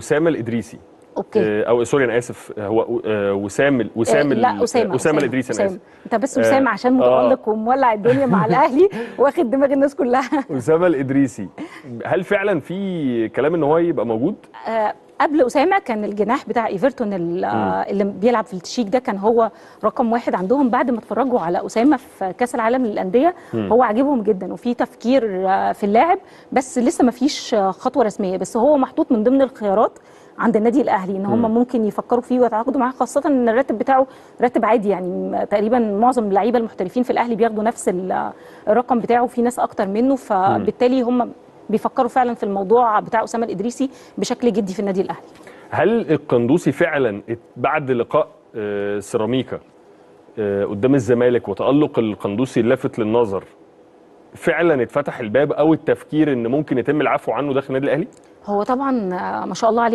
اسامه الادريسي. اوكي. او سوري انا اسف، هو لا اسامه الادريسي. انا اسف. انت بس اسامه عشان متالق ومولع الدنيا مع الاهلي واخد دماغ الناس كلها. اسامه الادريسي، هل فعلا في كلام ان هو يبقى موجود؟ قبل اسامه كان الجناح بتاع ايفرتون اللي بيلعب في التشيك ده كان هو رقم واحد عندهم. بعد ما اتفرجوا على اسامه في كاس العالم للانديه هو عاجبهم جدا وفي تفكير في اللاعب، بس لسه ما فيش خطوه رسميه، بس هو محطوط من ضمن الخيارات عند النادي الاهلي ان هم ممكن يفكروا فيه ويتعاقدوا معاه، خاصه ان الراتب بتاعه راتب عادي. يعني تقريبا معظم اللعيبه المحترفين في الاهلي بياخدوا نفس الرقم بتاعه، في ناس اكتر منه، فبالتالي هم بيفكروا فعلا في الموضوع بتاع اسامه الادريسي بشكل جدي في النادي الاهلي. هل القندوسي فعلا بعد لقاء سيراميكا قدام الزمالك وتألق القندوسي اللافت للنظر فعلا اتفتح الباب او التفكير ان ممكن يتم العفو عنه داخل النادي الاهلي؟ هو طبعا ما شاء الله عليه